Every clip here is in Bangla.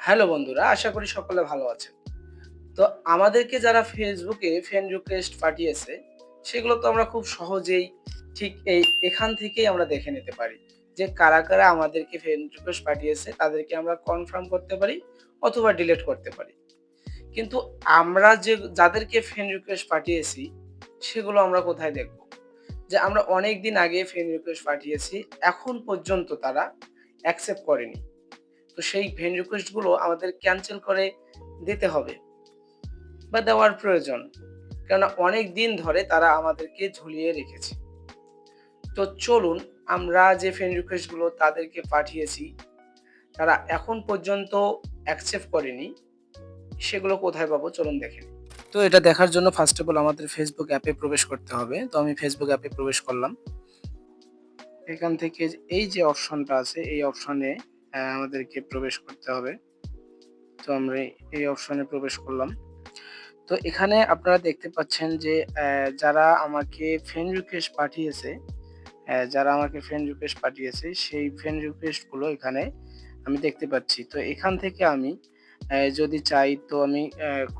হ্যালো বন্ধুরা, আশা করি সকলে ভালো আছেন। তো আমাদেরকে যারা ফেসবুকে ফ্রেন্ড রিকোয়েস্ট পাঠিয়েছে, সেগুলো তো আমরা খুব সহজেই ঠিক এখান থেকেই আমরা দেখে নিতে পারি যে কারা আমাদেরকে ফ্রেন্ড রিকোয়েস্ট পাঠিয়েছে তাদেরকে আমরা কনফার্ম করতে পারি অথবা ডিলিট করতে পারি। কিন্তু আমরা যাদেরকে ফ্রেন্ড রিকোয়েস্ট পাঠিয়েছি সেগুলো আমরা কোথায় দেখব? যে আমরা অনেকদিন আগে ফ্রেন্ড রিকোয়েস্ট পাঠিয়েছি, এখন পর্যন্ত তারা অ্যাকসেপ্ট করেনি। তো সেই ফ্রেন্ড রিকোয়েস্ট গুলো আমাদের ক্যানসেল করে দিতে হবে বা দেওয়ার প্রয়োজন। কেননা অনেকদিন ধরে তারা আমাদেরকে ঝুলিয়ে রেখেছে। তো চলুন আমরা যে ফ্রেন্ড রিকোয়েস্ট গুলো তাদেরকে পাঠিয়েছি, তারা এখন পর্যন্ত অ্যাকসেপ্ট করেনি, সেগুলো কোথায় পাবো চলুন দেখে নিই। তো এটা দেখার জন্য ফার্স্ট অফ অল আমাদের Facebook অ্যাপে প্রবেশ করতে হবে। তো আমি Facebook অ্যাপে প্রবেশ করলাম। এখান থেকে এই যে অপশনটা আছে এই অপশনে আমাদেরকে প্রবেশ করতে হবে। তো আমরা এই অপশনে প্রবেশ করলাম। তো এখানে আপনারা দেখতে পাচ্ছেন যে যারা আমাকে ফ্রেন্ড রিকোয়েস্ট পাঠিয়েছে, সেই ফ্রেন্ড রিকোয়েস্ট গুলো এখানে আমি দেখতে পাচ্ছি। তো এখান থেকে আমি যদি চাই তো আমি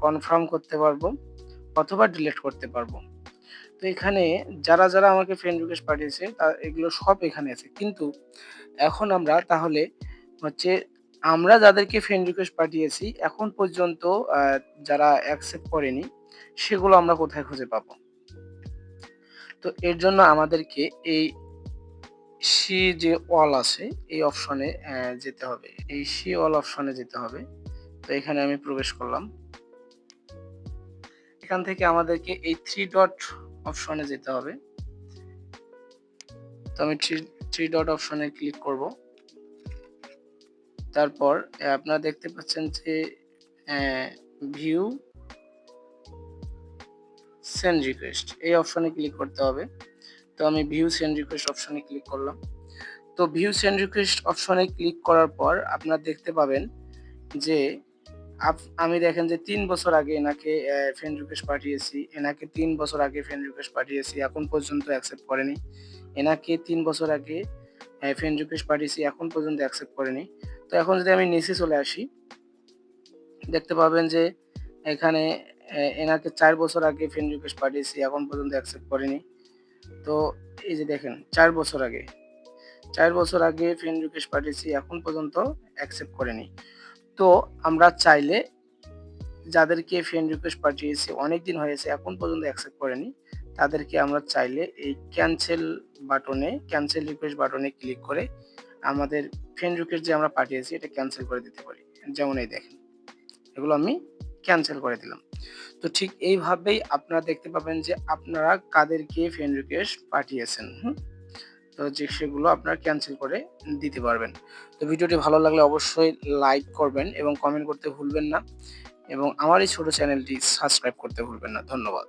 কনফার্ম করতে পারবো অথবা ডিলিট করতে পারবো। তো এখানে যারা আমাকে ফ্রেন্ড রিকোয়েস্ট পাঠিয়েছে এগুলো সব এখানে আছে। কিন্তু এখন আমরা তাহলে হচ্ছে আমরা যাদেরকে ফ্রেন্ড রিকোয়েস্ট পাঠিয়েছি এখন পর্যন্ত আ যারা অ্যাকসেপ্ট করেনি সেগুলো আমরা কোথায় খুঁজে পাবো? তো এর জন্য আমাদেরকে এই সি যে অল আছে এই অপশনে যেতে হবে। এই সি অল অপশনে যেতে হবে। তো এখানে আমি প্রবেশ করলাম। এখান থেকে আমাদেরকে এই 3 ডট অপশনে যেতে হবে। তো আমি 3 ডট অপশনে ক্লিক করব। তারপর আপনারা দেখতে পাচ্ছেন যে ভিউ সেন্ড রিকোয়েস্ট এই অপশনে ক্লিক করতে হবে। তো আমি ভিউ সেন্ড রিকোয়েস্ট অপশনে ক্লিক করলাম। তো ভিউ সেন্ড রিকোয়েস্ট অপশনে ক্লিক করার পর আপনারা দেখতে পাবেন যে আমি দেখেন যে ৩ বছর আগে এনাকে ফ্রেন্ড রিকোয়েস্ট পাঠিয়েছি। এনাকে ৩ বছর আগে ফ্রেন্ড রিকোয়েস্ট পাঠিয়েছি। এখন পর্যন্ত অ্যাকসেপ্ট করেনি। এনাকে ৩ বছর আগে ফ্রেন্ড রিকোয়েস্ট পাঠিয়েছি। এখন পর্যন্ত অ্যাকসেপ্ট করেনি। তো এখন যদি আমি নিচে চলে আসি, দেখতে পাবেন যে এখানে এনাকে ৪ বছর আগে ফ্রেন্ড রিকোয়েস্ট পাঠিয়েছি। এখন পর্যন্ত অ্যাকসেপ্ট করেনি। তো এই যে দেখেন ৪ বছর আগে ৪ বছর আগে ফ্রেন্ড রিকোয়েস্ট পাঠিয়েছি। এখন পর্যন্ত অ্যাকসেপ্ট করেনি। তো আমরা চাইলে যাদেরকে ফ্রেন্ড রিকোয়েস্ট পাঠিয়েছি অনেকদিন হয়েছে এখন পর্যন্ত অ্যাকসেপ্ট করেনি, তাদেরকে আমরা চাইলে এই ক্যানসেল রিকোয়েস্ট বাটনে ক্লিক করে আমাদের ফ্রেন্ড রিকোয়েস্ট যে আমরা পাঠিয়েছি এটা ক্যানসেল করে দিতে পারি। যেমন এই দেখেন, এগুলো আমি ক্যানসেল করে দিলাম। তো ঠিক এইভাবেই আপনারা দেখতে পাবেন যে আপনারা কাদেরকে ফ্রেন্ড রিকোয়েস্ট পাঠিয়েছেন। তো সেগুলো আপনারা ক্যানসেল করে দিতে পারবেন। তো ভিডিওটি ভালো লাগলে অবশ্যই লাইক করবেন এবং কমেন্ট করতে ভুলবেন না এবং আমার এই ছোট চ্যানেলটি সাবস্ক্রাইব করতে ভুলবেন না। ধন্যবাদ।